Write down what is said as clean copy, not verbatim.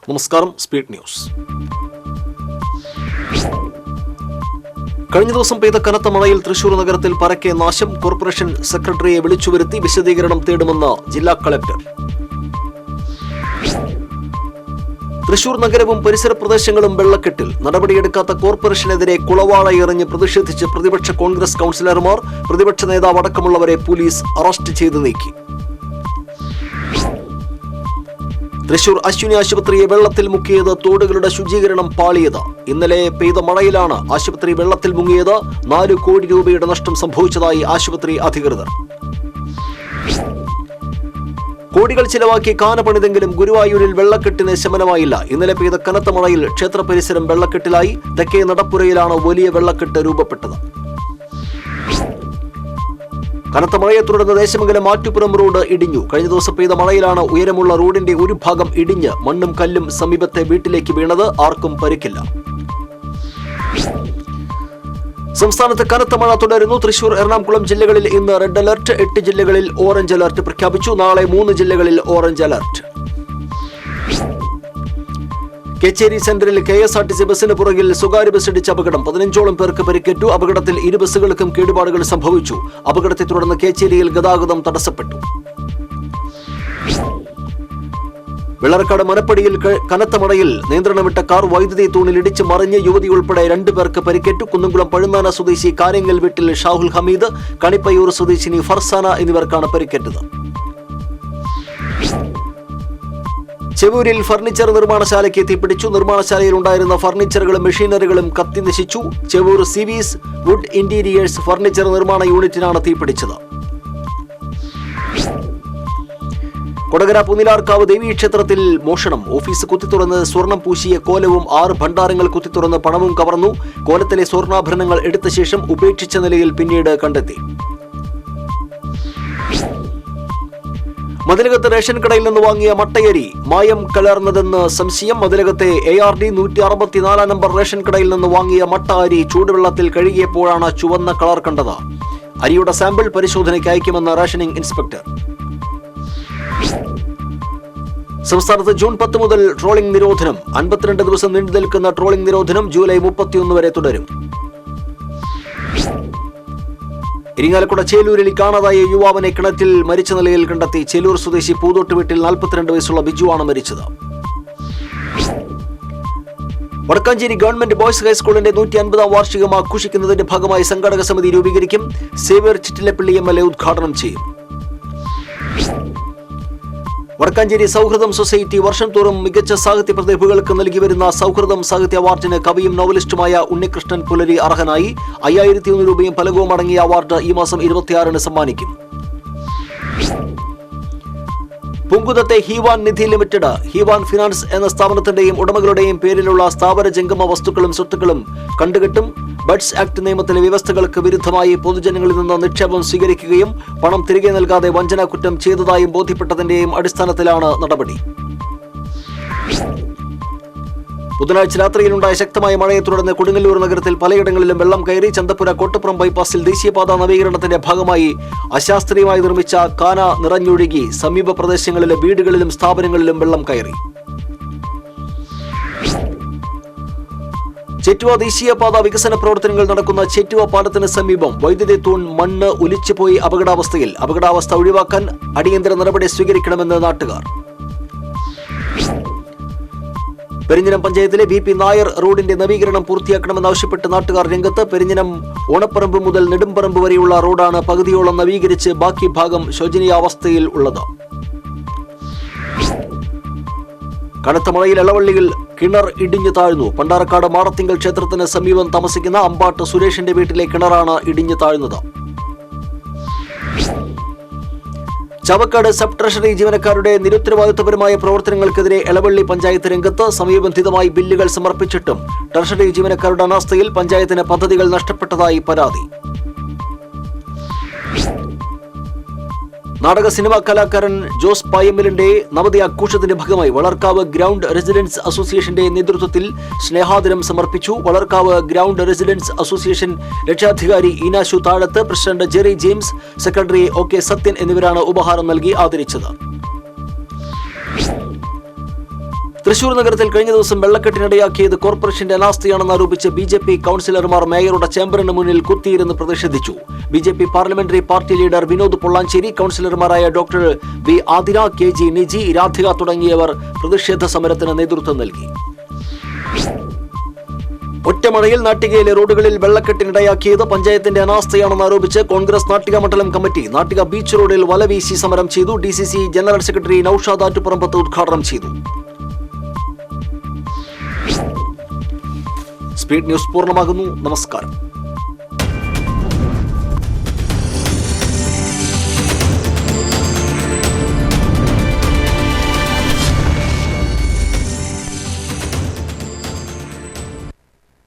നമസ്കാരം. Speed news. കഴിഞ്ഞ ദിവസം പെയ്ത കനത്ത മഴയിൽ തൃശൂർ നഗരത്തിൽ പരക്കെ നാശം. കോർപ്പറേഷൻ സെക്രട്ടറിയെ വിളിച്ചുവരുത്തി വിശദീകരണം തേടുമെന്ന് ജില്ലാ കളക്ടർ. തൃശൂർ നഗരവും പരിസര പ്രദേശങ്ങളും വെള്ളക്കെട്ടിൽ. നടപടിയെടുക്കാത്ത കോർപ്പറേഷനെതിരെ കുളവാഴ എറിഞ്ഞ് പ്രതിഷേധിച്ച് പ്രതിപക്ഷ കോൺഗ്രസ് കൌൺസിലർമാർ, പ്രതിപക്ഷ നേതാവ് അടക്കമുള്ളവരെ പോലീസ് അറസ്റ്റ് ചെയ്ത് നീക്കി. തൃശൂർ അശ്വിനി ആശുപത്രിയെ വെള്ളത്തിൽ മുക്കിയത്. തോടുകളുടെ ശുചീകരണം പാളിയത്. ഇന്നലെ പെയ്ത മഴയിലാണ് ആശുപത്രി വെള്ളത്തിൽ മുങ്ങിയത്. 4 കോടി രൂപയുടെ നഷ്ടം സംഭവിച്ചതായി ആശുപത്രി അധികൃതർ. കോടികൾ ചിലവാക്കി കാന പണിതെങ്കിലും ഗുരുവായൂരിൽ വെള്ളക്കെട്ടിന് ശമനമായില്ല. ഇന്നലെ പെയ്ത കനത്ത മഴയിൽ ക്ഷേത്ര പരിസരം വെള്ളക്കെട്ടിലായി. തെക്കേ നടപ്പുരയിലാണ് വലിയ വെള്ളക്കെട്ട് രൂപപ്പെട്ടത്. കനത്ത മഴയെ തുടർന്ന് ദേശമംഗലം ആറ്റുപുറം റോഡ് ഇടിഞ്ഞു. കഴിഞ്ഞ ദിവസം പെയ്ത മഴയിലാണ് ഉയരമുള്ള റോഡിന്റെ ഒരു ഭാഗം ഇടിഞ്ഞ് മണ്ണും കല്ലും സമീപത്തെ വീട്ടിലേക്ക് വീണത്. ആർക്കും പരിക്കില്ല. സംസ്ഥാനത്ത് കനത്ത മഴ തുടരുന്നു. തൃശൂർ, എറണാകുളം ജില്ലകളിൽ ഇന്ന് റെഡ് അലർട്ട്. 8 ജില്ലകളിൽ ഓറഞ്ച് അലർട്ട് പ്രഖ്യാപിച്ചു. നാളെ 3 ജില്ലകളിൽ ഓറഞ്ച് അലർട്ട്. കേച്ചേരി സെന്ററിൽ KSRTC ബസിന് പുറകിൽ സ്വകാര്യ ബസ് ഇടിച്ച അപകടം. 15ഓളം പേർക്ക് പരിക്കേറ്റു. അപകടത്തിൽ 2 ബസ്സുകൾക്കും കേടുപാടുകൾ സംഭവിച്ചു. അപകടത്തെ തുടർന്ന് കേച്ചേരിയിൽ ഗതാഗതം തടസ്സപ്പെട്ടു. വെള്ളറക്കാട് മനപ്പടിയിൽ കനത്ത മഴയിൽ നിയന്ത്രണം വിട്ട കാർ വൈദ്യുതി തൂണിൽ ഇടിച്ച് മറിഞ്ഞ് യുവതി ഉൾപ്പെടെ 2 പേർക്ക് പരിക്കേറ്റു. കുന്നംകുളം പഴുന്നാന സ്വദേശി കാരങ്ങൽ വീട്ടിൽ ഷാഹുൽ ഹമീദ്, കണിപ്പയ്യൂർ സ്വദേശിനി ഫർസാന എന്നിവർക്കാണ് പരിക്കേറ്റത്. ചെവൂരിൽ ഫർണിച്ചർ നിർമ്മാണശാലയ്ക്ക് തീപിടിച്ചു. നിർമ്മാണശാലയിൽ ഉണ്ടായിരുന്ന ഫർണിച്ചറുകളും മെഷീനറികളും കത്തി നശിച്ചു. ചെവൂർ സിവീസ് വുഡ് ഇന്റീരിയേഴ്സ് ഫർണിച്ചർ നിർമ്മാണ യൂണിറ്റിനാണ് തീപിടിച്ചത്. കൊടകര പുന്നിലാർക്കാവ് ദേവീക്ഷേത്രത്തിൽ മോഷണം. ഓഫീസ് കുത്തിത്തുറന്ന് സ്വർണം പൂശിയ കോലവും 6 ഭണ്ഡാരങ്ങൾ കുത്തിത്തുറന്ന് പണവും കവർന്നു. കോലത്തിലെ സ്വർണ്ണാഭരണങ്ങൾ എടുത്ത ശേഷം ഉപേക്ഷിച്ച നിലയിൽ പിന്നീട് കണ്ടെത്തി. മതിലകത്ത് റേഷൻ കടയിൽ നിന്ന് വാങ്ങിയ മട്ടയരി മായം കലർന്നതെന്ന് സംശയം. മതിലകത്തെ ARD 164 നമ്പർ റേഷൻ കടയിൽ നിന്ന് വാങ്ങിയ മട്ട അരി ചൂടുവെള്ളത്തിൽ കഴുകിയപ്പോഴാണ് ചുവന്ന കളർ കണ്ടത്. അരിയുടെ സാമ്പിൾ പരിശോധനയ്ക്ക് അയക്കുമെന്ന് റേഷനിംഗ് ഇൻസ്പെക്ടർ. സംസ്ഥാനത്ത് ജൂൺ 10 മുതൽ ട്രോളിംഗ് നിരോധനം. 52 ദിവസം നീണ്ടു നിൽക്കുന്ന ട്രോളിംഗ് നിരോധനം ജൂലൈ 31 വരെ തുടരും. ഇരിങ്ങാലക്കുട ചേലൂരിൽ കാണാതായ യുവാവിനെ കിണറ്റിൽ മരിച്ച നിലയിൽ കണ്ടെത്തി. ചേലൂർ സ്വദേശി പൂതോട്ട് വീട്ടിൽ 42 വയസ്സുള്ള ബിജുവാണ് മരിച്ചത്. വടക്കാഞ്ചേരി ഗവൺമെന്റ് ബോയ്സ് ഹൈസ്കൂളിന്റെ 150ാം വാർഷികം ആഘോഷിക്കുന്നതിന്റെ ഭാഗമായി സംഘാടക സമിതി രൂപീകരിക്കും. സേവ്യർ ചിറ്റിലപ്പള്ളി MLA ഉദ്ഘാടനം ചെയ്യും. വടക്കാഞ്ചേരി സൗഹൃദം സൊസൈറ്റി വർഷം തോറും മികച്ച സാഹിത്യ പ്രതിഭകൾക്ക് നൽകി വരുന്ന സൗഹൃദം സാഹിത്യ അവാർഡിന് കവിയും നോവലിസ്റ്റുമായ ഉണ്ണികൃഷ്ണൻ പുലരി അർഹനായി. 5100 രൂപയും ഫലകവും അടങ്ങിയ അവാർഡ് ഈ മാസം 26-ന് സമ്മാനിക്കും. പൂങ്കുന്നത്തെ ഹീവാൻ നിധി ലിമിറ്റഡ്, ഹീവാൻ ഫിനാൻസ് എന്ന സ്ഥാപനത്തിന്റെയും ഉടമകളുടെയും പേരിലുള്ള സ്ഥാവര ജംഗമ വസ്തുക്കളും സ്വത്തുക്കളും കണ്ടുകെട്ടും ബഡ്സ് ആക്ട് നിയമത്തിലെ വ്യവസ്ഥകൾക്ക് വിരുദ്ധമായി പൊതുജനങ്ങളിൽ നിന്ന് നിക്ഷേപം സ്വീകരിക്കുകയും പണം തിരികെ നൽകാതെ വഞ്ചനാ കുറ്റം ചെയ്തതായും ബോധ്യപ്പെട്ടതിന്റെയും അടിസ്ഥാനത്തിലാണ് നടപടി. ബുധനാഴ്ച രാത്രിയിലുണ്ടായ ശക്തമായ മഴയെ തുടർന്ന് കൊടുങ്ങല്ലൂർ നഗരത്തിൽ പലയിടങ്ങളിലും വെള്ളം കയറി. ചന്തപ്പുര കോട്ടപ്പുറം ബൈപ്പാസിൽ ദേശീയപാത നവീകരണത്തിന്റെ ഭാഗമായി അശാസ്ത്രീയമായി നിർമ്മിച്ച കാന നിറഞ്ഞൊഴുകി. സമീപ പ്രദേശങ്ങളിലെ വീടുകളിലും സ്ഥാപനങ്ങളിലും വെള്ളം കയറി. ചേറ്റുവ ദേശീയപാത വികസന പ്രവർത്തനങ്ങൾ നടക്കുന്ന ചേറ്റുവ പാലത്തിന് സമീപം വൈദ്യുതി തൂൺ മണ്ണ് ഒലിച്ചുപോയി അപകടാവസ്ഥയിൽ. അപകടാവസ്ഥ ഒഴിവാക്കാൻ അടിയന്തര നടപടി സ്വീകരിക്കണമെന്ന് നാട്ടുകാർ. പെരിഞ്ഞനം പഞ്ചായത്തിലെ BP നായർ റോഡിന്റെ നവീകരണം പൂർത്തിയാക്കണമെന്നാവശ്യപ്പെട്ട് നാട്ടുകാർ രംഗത്ത്. പെരിഞ്ഞനം ഓണപ്പറമ്പ് മുതൽ നെടുമ്പറമ്പ് വരെയുള്ള റോഡാണ് പകുതിയോളം നവീകരിച്ച് ബാക്കി ഭാഗം ശോചനീയാവസ്ഥയിൽ ഉള്ളത്. കനത്ത മഴയിൽ എളവള്ളിയിൽ കിണർ ഇടിഞ്ഞു താഴ്ന്നു. പണ്ടാരക്കാട് മാടത്തിങ്കൽ ക്ഷേത്രത്തിന് സമീപം താമസിക്കുന്ന അമ്പാട്ട് സുരേഷിന്റെ വീട്ടിലെ കിണറാണ് ഇടിഞ്ഞു താഴ്ന്നത്. ചവക്കാട് സബ് ട്രഷറി ജീവനക്കാരുടെ നിരുത്തരവാദിത്വപരമായ പ്രവർത്തനങ്ങൾക്കെതിരെ എളവള്ളി പഞ്ചായത്ത് രംഗത്ത്. സമയബന്ധിതമായി ബില്ലുകൾ സമർപ്പിച്ചിട്ടും ട്രഷറി ജീവനക്കാരുടെ അനാസ്ഥയിൽ പഞ്ചായത്തിന് പദ്ധതികൾ നഷ്ടപ്പെട്ടതായി പരാതി. നാടക സിനിമാ കലാകാരൻ ജോസ് പായമ്മലിന്റെ നവതി ആഘോഷത്തിന്റെ ഭാഗമായി വളർക്കാവ് ഗ്രൗണ്ട് റെസിഡൻസ് അസോസിയേഷന്റെ നേതൃത്വത്തിൽ സ്നേഹാദരം സമർപ്പിച്ചു. വളർക്കാവ് ഗ്രൗണ്ട് റെസിഡൻസ് അസോസിയേഷൻ രക്ഷാധികാരി ഈനാശു താഴത്ത്, president Jerry James, secretary OK Sathyan എന്നിവരാണ് ഉപഹാരം നൽകി ആദരിച്ചത്. തൃശൂർ നഗരത്തിൽ കഴിഞ്ഞ ദിവസം വെള്ളക്കെട്ടിനിടയാക്കിയത് കോർപ്പറേഷന്റെ അനാസ്ഥയാണെന്ന് ആരോപിച്ച് BJP കൌൺസിലർമാർ മേയറുടെ ചേംബറിന് മുന്നിൽ കുത്തിയിരുന്ന് പ്രതിഷേധിച്ചു. BJP parliamentary party leader Vinod Pollanchery, കൌൺസിലർമാരായ doctor V Athira, KG Niji, Radhika തുടങ്ങിയവർ പ്രതിഷേധ സമരത്തിന് നേതൃത്വം നൽകി. ഒറ്റമഴയിൽ നാട്ടികയിലെ റോഡുകളിൽ വെള്ളക്കെട്ടിനിടയാക്കിയത് പഞ്ചായത്തിന്റെ അനാസ്ഥയാണെന്ന് ആരോപിച്ച് കോൺഗ്രസ് നാട്ടിക മണ്ഡലം കമ്മിറ്റി നാട്ടിക ബീച്ച് റോഡിൽ വലവീശി സമരം ചെയ്തു. DCC general secretary Naushad Attuparambath ഉദ്ഘാടനം ചെയ്തു. സ്പീഡ് ന്യൂസ് പൂർണ്ണമാകുന്നു. നമസ്കാരം.